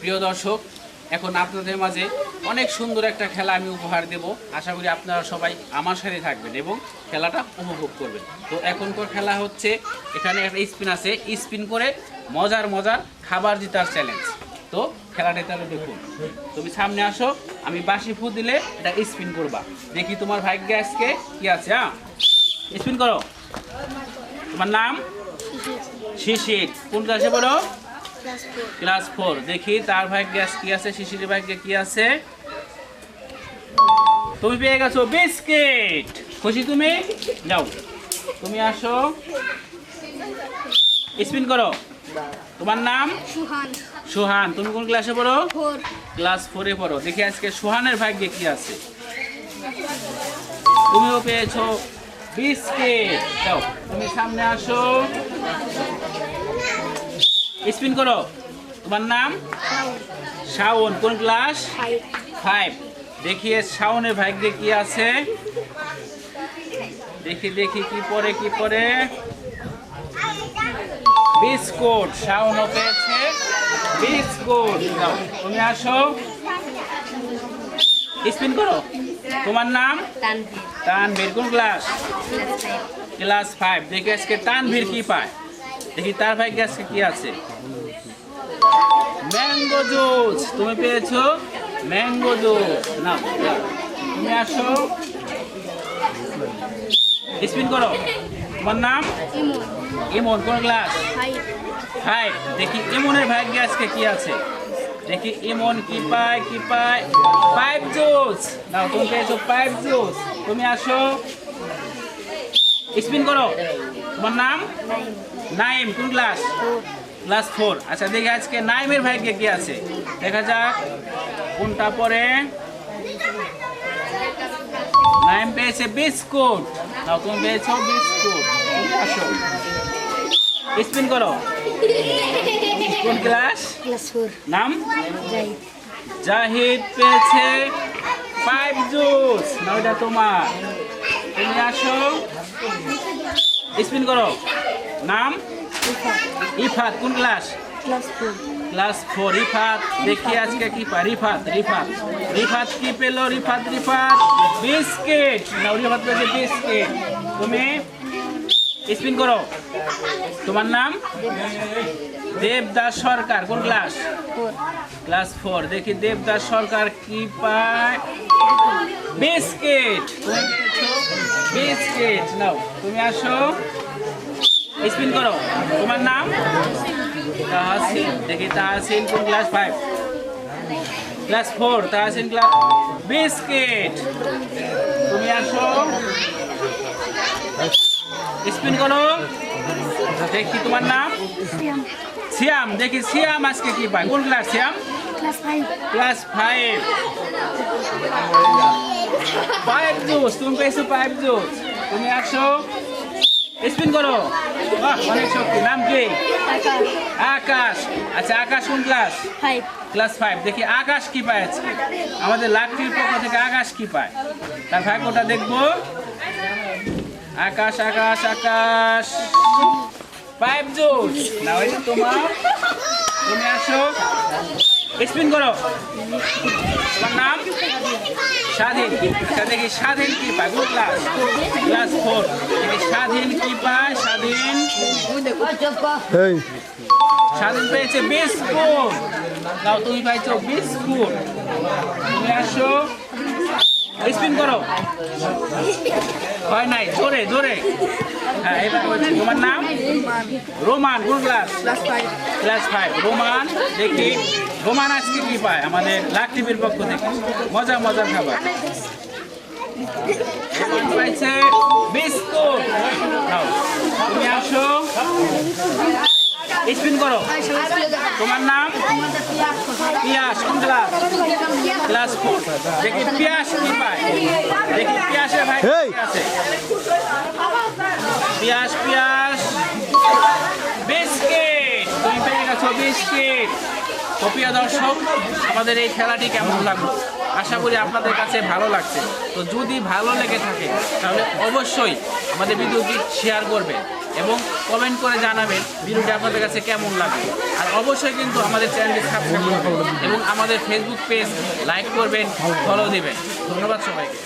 প্রিয় দর্শক, এখন আপনাদের মাঝে অনেক সুন্দর একটা খেলা আমি উপহার দেব। আশা করি আপনারা সবাই আমার সাথে থাকবেন এবং খেলাটা উপভোগ করবেন। তো এখনকার খেলা হচ্ছে, এখানে একটা স্পিন আছে, স্পিন করে মজার মজার খাবার জেতার চ্যালেঞ্জ। তো খেলাটা তাহলে দেখুন, তুমি সামনে আসো, আমি বাঁশি ফু দিলে এটা স্পিন করবা, দেখি তোমার ভাগ্যে আজকে কি আছে। হ্যাঁ, স্পিন করো। তোমার নাম? শিশির। কোন ক্লাসে পড়ো? ক্লাস 4। দেখি তার ভাগ্যে কি আছে, শিশিরের ভাগ্যে কি আছে। তুমি পেয়ে গেছো বিস্কিট। খুশি তুমি? যাও, তুমি আসো, স্পিন করো। তোমার নাম? সুহান। সুহান। তুমি কোন ক্লাসে পড়ো? 4। ক্লাস 4-এ পড়ো। দেখি আজকে সুহানের ভাগ্যে কি আছে। তুমিও পেয়েছো বিস্কিট। যাও, তুমি সামনে আসো, স্পিন করো। তোমার নাম? শাওন। কোন ক্লাস? 5। দেখি শাওনের ভাগ্যে কি আছে। দেখি দেখি কি পরে কি পরে। বিস্কুট। শাওনও পেয়েছে বিস্কুট। যাও, তুমি আসো, স্পিন করো। তোমার নাম? তানভীর। তানভীর। কোন ক্লাস? ক্লাস 5। ক্লাস 5। দেখি আজকে তানভীর কি পায়। দেখি তার ভাগ্যে আজকে কি আছে। Mango juice. তুমি পেয়েছো ম্যাঙ্গো জুস। না, তুমি আসো, স্পিন করো। তোমার নাম? ইমন। ইমন। কোন ক্লাস? 5। 5। দেখি ইমনের ভাগ্যে আজকে কি আছে। দেখি ইমন কি পায় কি পায়। 5 জুস। নাও, তুমি পেয়েছো 5 জুস। তুমি আসো, স্পিন করো। তোমার নাম? নাইম। কোন ক্লাস? 4। ক্লাস 4। আচ্ছা, দেখি আজকে নাইমের ভাগ্যে কি আছে, দেখা যাক কোনটা পরে। নাইম পেয়েছে বিস্কুট। নাও, তুমি পেয়েছো বিস্কুট। তুমি আসো, স্পিন করো। কোন ক্লাস? ক্লাস 4। নাম? যাই। জাহিদ পেয়েছে 5 জুস। না, ওটা তোমার। তুমি আসো, স্পিন করো। নাম? ইফাত। কোন ক্লাস? ক্লাস 4। ক্লাস 4। রিফাত। দেখি আজকে কি পায়। রিফাত রিফাত রিফাত কি পেলো? রিফাত রিফাত বিস্কিট। না, রিফাত পেয়েছে বিস্কিট। তুমি স্পিন করো। তোমার নাম? দেবদাস সরকার। কোন ক্লাস? 4। ক্লাস 4। দেখি দেবদাস সরকার কি পায়। বিস্কিট। তুমি পেয়েছো বিস্কিট। নাও, তুমি আসো, স্পিন করো। তোমার নাম? তাহসিন। দেখি তাহসিন কোন class? 5। Class 4। Tahsin class biscuit. তুমি আসো, স্পিন করো। দেখি তোমার নাম? সিয়াম। দেখি সিয়াম আজকে কি পায়। কোন ক্লাস সিয়াম? ক্লাস 5। ক্লাস 5। 5 জুস। তুমি পেয়েছো 5 জুস। তুমি আসো, স্পিন করো। বাহ, অনেক শক্তি। নাম কি? আকাশ। আচ্ছা, আকাশ কোন ক্লাস? 5। ক্লাস 5। দেখি আকাশ কি পায় আজকে। আমাদের লাকটির পক্ষ থেকে আকাশ কি পায়, তার ভাগ্যটা দেখবো। আকাশ আকাশ আকাশ 5 জুস। না, ওইটা তোমার। তুমি আসো, স্পিন করো। তোমার নাম? স্বাধীন। আচ্ছা, দেখি স্বাধীন কি পায়। কোন ক্লাস? ক্লাস 4। দেখি স্বাধীন কি পায়। স্বাধীন স্বাধীন পেয়েছে বিস্কুট। নাও, তুমি পাইছো বিস্কুট। তুমি আসো, স্পিন করো। হয় নাই, জোরে জোরে। হ্যাঁ, এবার হচ্ছে। তোমার নাম? রোমান। কোন ক্লাস? ক্লাস 5। ক্লাস 5। রোমান। দেখি রোমান আজকে কি পায় আমাদের লাক টিভির পক্ষ থেকে। মজা মজার খাবার। রোমান পাইছে বিস্কুট। নাও, তুমি আসো, স্পিন করো। তোমার নাম? পিয়াস। কোন ক্লাস? ক্লাস 4। দেখি পিয়াস কি পায়। দেখি পিয়াসের ভাই কি আছে। পিয়াস পিয়াস বিস্কিট। তুমি পেয়ে গেছো বিস্কিট। তো প্রিয় দর্শক, আমাদের এই খেলাটি কেমন লাগলো আশা করি আপনাদের কাছে ভালো লাগছে। তো যদি ভালো লেগে থাকে তাহলে অবশ্যই আমাদের ভিডিওটি শেয়ার করবেন এবং কমেন্ট করে জানাবেন ভিডিওটি আপনাদের কাছে কেমন লাগে। আর অবশ্যই কিন্তু আমাদের চ্যানেলটি সাবস্ক্রাইব করবেন এবং আমাদের ফেসবুক পেজ লাইক করবেন, ফলো দিবেন। ধন্যবাদ সবাইকে।